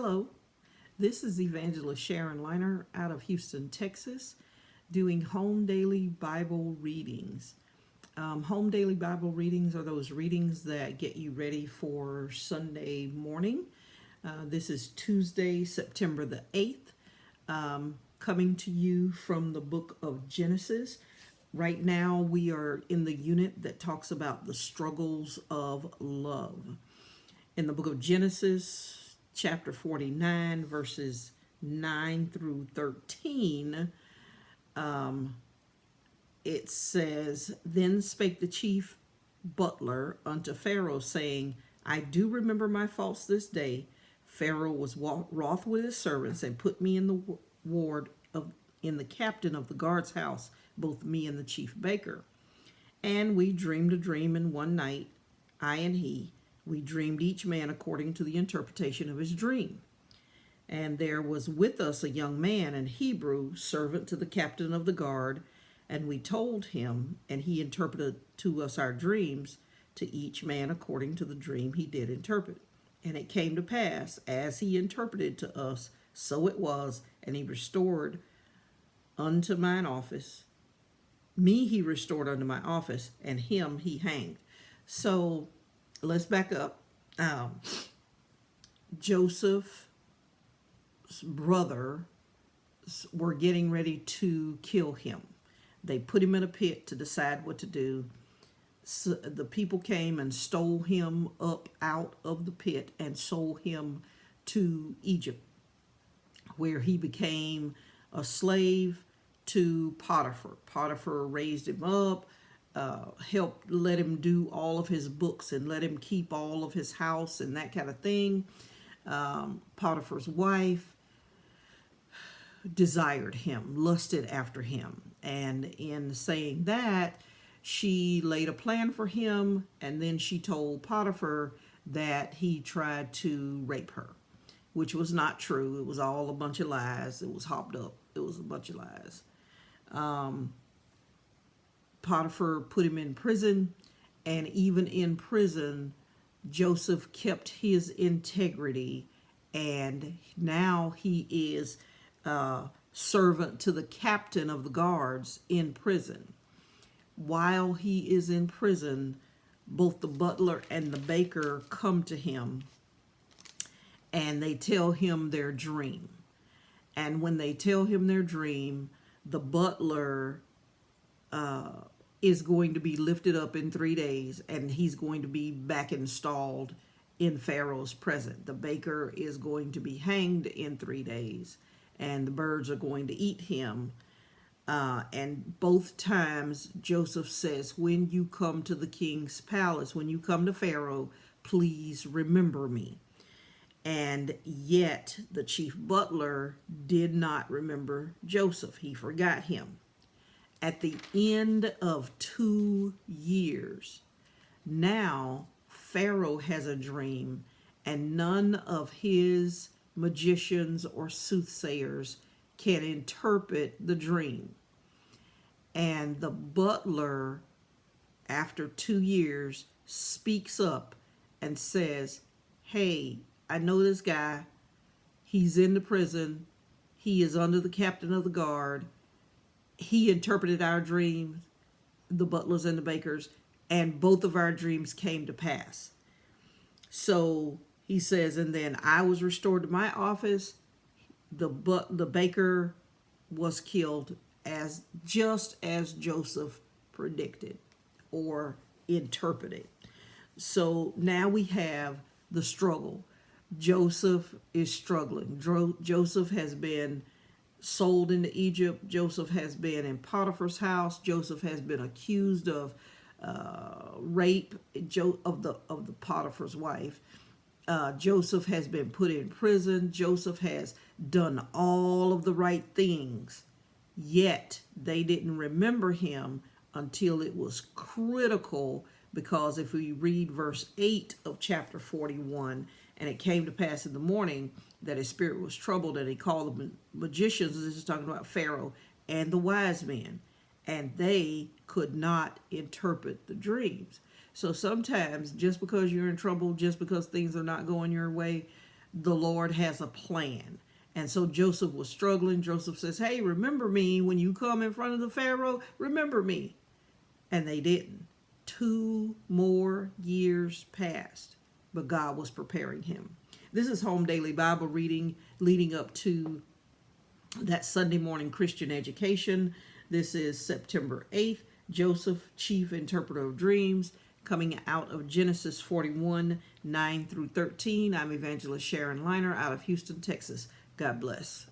Hello, this is Evangelist Sharon Liner out of Houston, Texas, doing home daily Bible readings. Home daily Bible readings are those readings that get you ready for Sunday morning. This is Tuesday, September the 8th, coming to you from the book of Genesis. Right now, we are in the unit that talks about the struggles of love. In the book of Genesis, chapter 49, verses 9 through 13, it says, Then spake the chief butler unto Pharaoh, saying, I do remember my faults this day. Pharaoh was wroth with his servants, and put me in the ward of in the captain of the guard's house, both me and the chief baker. And we dreamed a dream in one night, I and he. We dreamed each man according to the interpretation of his dream. And there was with us a young man, an Hebrew, servant to the captain of the guard, and we told him, and he interpreted to us our dreams, to each man according to the dream he did interpret. And it came to pass, as he interpreted to us, so it was, and he restored unto mine office. Me he restored unto my office, and him he hanged. So let's back up. Joseph's brother were getting ready to kill him. They put him in a pit to decide what to do. So the people came and stole him up out of the pit and sold him to Egypt, where he became a slave to Potiphar. Potiphar raised him up, helped let him do all of his books and let him keep all of his house and that kind of thing. Potiphar's wife desired him, lusted after him. And in saying that, she laid a plan for him, and then she told Potiphar that he tried to rape her, which was not true. It was all a bunch of lies. It was hopped up. It was a bunch of lies. Potiphar put him in prison, and even in prison, Joseph kept his integrity, and now he is servant to the captain of the guards in prison. While he is in prison, both the butler and the baker come to him, and they tell him their dream. And when they tell him their dream, the butler is going to be lifted up in 3 days, and he's going to be back installed in Pharaoh's presence. The baker is going to be hanged in 3 days, and the birds are going to eat him. And both times Joseph says, when you come to the king's palace, when you come to Pharaoh, please remember me. And yet the chief butler did not remember Joseph. He forgot him. At the end of 2 years, now Pharaoh has a dream, and none of his magicians or soothsayers can interpret the dream. And the butler, after 2 years, speaks up and says, hey, I know this guy. He's in the prison. He is under the captain of the guard. He interpreted our dreams, the butlers and the bakers, and both of our dreams came to pass. So he says, and then I was restored to my office. The baker was killed just as Joseph predicted or interpreted. So now we have the struggle. Joseph is struggling. Joseph has been sold into Egypt. Joseph has been in Potiphar's house. Joseph has been accused of rape of the Potiphar's wife. Joseph has been put in prison. Joseph has done all of the right things, yet they didn't remember him until it was critical, because if we read verse 8 of chapter 41, and it came to pass in the morning that his spirit was troubled, and he called the magicians, this is talking about Pharaoh, and the wise men, and they could not interpret the dreams. So sometimes, just because you're in trouble, just because things are not going your way, the Lord has a plan. And so Joseph was struggling. Joseph says, hey, remember me when you come in front of the Pharaoh. Remember me. And they didn't. 2 more years passed, but God was preparing him. This is Home Daily Bible reading leading up to that Sunday morning Christian education. This is September 8th. Joseph, chief interpreter of dreams, coming out of Genesis 41, 9 through 13. I'm Evangelist Sharon Liner out of Houston, Texas. God bless.